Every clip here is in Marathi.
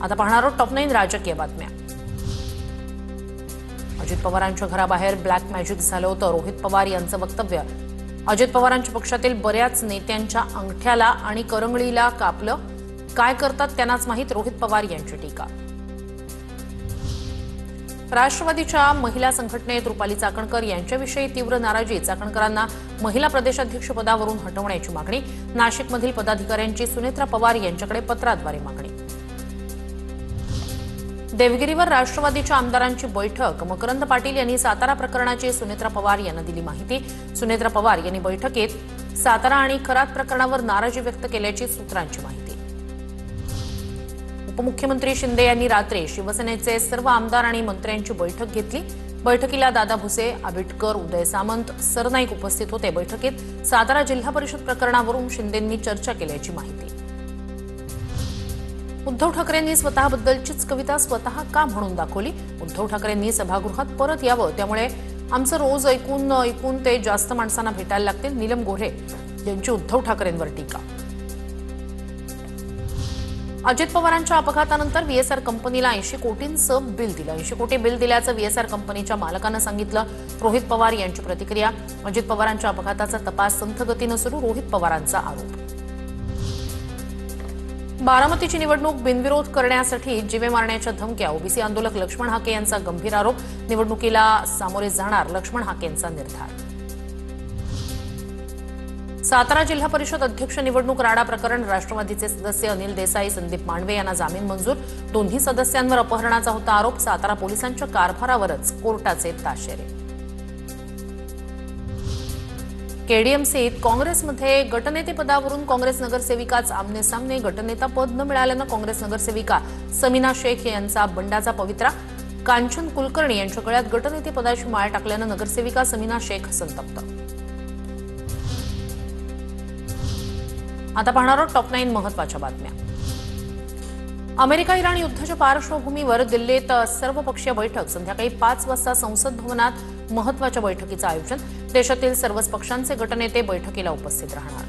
आता पाहणार आहोत टॉप 9 राजकीय बातम्या। अजित पवारांच्या घराबाहेर ब्लॅक मॅजिक झालं होतं, रोहित पवार यांचं वक्तव्य। अजित पवारांच्या पक्षातील बऱ्याच नेत्यांच्या अंगठ्याला आणि करंगळीला कापलं, काय करतात त्यांनाच माहीत, रोहित पवार यांची टीका। राष्ट्रवादीच्या महिला संघटनेत रुपाली चाकणकर यांच्याविषयी तीव्र नाराजी, चाकणकरांना महिला प्रदेशाध्यक्षपदावरून हटवण्याची मागणी। नाशिकमधील पदाधिकाऱ्यांची सुनेत्रा पवार यांच्याकडे पत्राद्वारे मागणी। देवगिरीवर राष्ट्रवादीच्या आमदारांची बैठक, मकरंद पाटील यांनी सातारा प्रकरणाची सुनेत्रा पवार यांना दिली माहिती। सुनेत्रा पवार यांनी बैठकीत सातारा आणि खरात प्रकरणावर नाराजी व्यक्त केल्याची सूत्रांची माहिती। उपमुख्यमंत्री शिंदे यांनी रात्री शिवसेनेचे सर्व आमदार आणि मंत्र्यांची बैठक घेतली। बैठकीला दादा भुसे, आबिटकर, उदय सामंत, सरनाईक उपस्थित होते। बैठकीत सातारा जिल्हा परिषद प्रकरणावरून शिंदेंनी चर्चा केल्याची माहिती। उद्धव ठाकरेंनी स्वतःबद्दलचीच कविता स्वतः का म्हणून दाखवली। उद्धव ठाकरेंनी सभागृहात परत यावं, त्यामुळे आमचं रोज ऐकून ते जास्त माणसांना भेटायला लागतील। नीलम गोऱ्हे यांची उद्धव ठाकरेंवर टीका। अजित पवारांच्या अपघातानंतर व्हीएसआर कंपनीला 80 कोटींचं बिल दिलं। 80 कोटी बिल दिल्याचं व्हीएसआर कंपनीच्या मालकानं सांगितलं। रोहित पवार यांची प्रतिक्रिया। अजित पवारांच्या अपघाताचा तपास संथ गतीनं सुरू, रोहित पवारांचा आरोप। बारामतीची निवडणूक बिनविरोध करण्यासाठी जीवे मारण्याच्या धमक्या, ओबीसी आंदोलक लक्ष्मण हाके यांचा गंभीर आरोप। निवडणुकीला सामोरे जाणार, लक्ष्मण हाकेंचा निर्धार। सातारा जिल्हा परिषद अध्यक्ष निवडणूक राडा प्रकरण, राष्ट्रवादीचे सदस्य अनिल देसाई, संदीप मांडवे यांना जामीन मंजूर। दोन्ही सदस्यांवर अपहरणाचा होता आरोप। सातारा पोलिसांच्या कारभारावरच कोर्टाचे ताशेरे। केडीएमसीत काँग्रेसमध्ये गटनेतेपदावरून काँग्रेस नगरसेविकाच आमने-सामने। गटनेता पद न मिळाल्यानं काँग्रेस नगरसेविका समीना शेख यांचा बंडाचा पवित्रा। कांचन कुलकर्णी यांच्या गळ्यात गटनेतेपदाची माळ टाकल्यानं नगरसेविका समीना शेख संतप्त। आता पाहणार आहोत टॉप 9 महत्त्वाच्या बातम्या। अमेरिका इराण युद्धाच्या पार्श्वभूमीवर दिल्लीत सर्वपक्षीय बैठक, संध्याकाळी 5 वाजता संसद भवनात महत्त्वाच्या बैठकीचं आयोजन। देशातील सर्वच पक्षांचे गटनेते बैठकीला उपस्थित राहणार।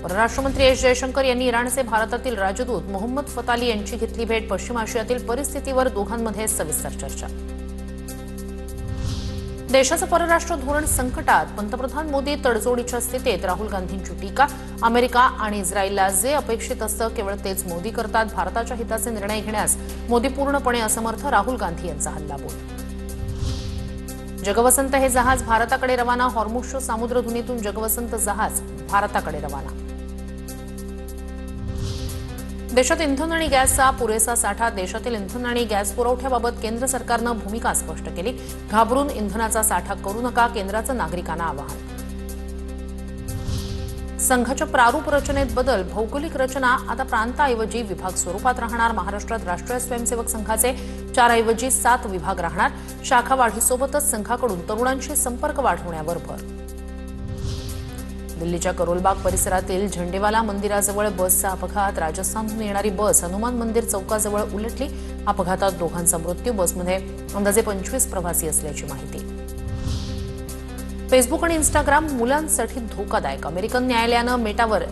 परराष्ट्रमंत्री एस जयशंकर यांनी इराणचे भारतातील राजदूत मोहम्मद फताली यांची घेतली भेट। पश्चिम आशियातील परिस्थितीवर दोघांमध्ये सविस्तर चर्चा। देशाचं परराष्ट्र धोरण संकटात, पंतप्रधान मोदी तडजोडीच्या स्थितीत, राहुल गांधींची टीका। अमेरिका आणि इस्रायलला जे अपेक्षित असतं केवळ तेच मोदी करतात। भारताच्या हिताचे निर्णय घेण्यास मोदी पूर्णपणे असमर्थ, राहुल गांधी यांचा हल्लाबोल। जगवसंत हे जहाज भारताकडे रवाना, हॉर्मुझच्या सामुद्रधुनीतून जगवसंत जहाज भारताकडे रवाना। देशात इंधन आणि गॅसचा पुरेसा साठा, देशातील इंधन आणि गॅस पुरवठ्याबाबत केंद्र सरकारनं भूमिका स्पष्ट केली। घाबरून इंधनाचा साठा करू नका, केंद्राचं नागरिकांना आवाहन। संघाच्या प्रारूप रचनेत बदल, भौगोलिक रचना आता प्रांताऐवजी विभाग स्वरूपात राहणार। महाराष्ट्रात राष्ट्रीय स्वयंसेवक संघाचे 4 ऐवजी 7 विभाग राहणार। शाखा वाढीसोबतच संघाकडून तरुणांशी संपर्क वाढवण्यावर भर। दिल्लीच्या करोलबाग परिसरातील झंडेवाला मंदिराजवळ बसचा अपघात, राजस्थानहून येणारी बस हनुमान मंदिर चौकाजवळ उलटली। अपघातात दोघांचा मृत्यू, बसमध्ये अंदाजे 25 प्रवासी असल्याची माहिती। फेसबुक आणि इंस्टाग्राम मुलांसाठी धोकादायक, अमेरिकन न्यायालयानं मेटावर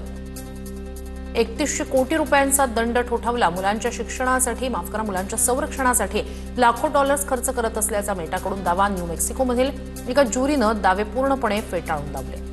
3100 कोटी रुपयांचा दंड ठोठावला। मुलांच्या संरक्षणासाठी लाखो डॉलर्स खर्च करत असल्याचा मेटाकडून दावा। न्यू मेक्सिकोमधील एका ज्युरीनं दावे पूर्णपणे फेटाळून लावले।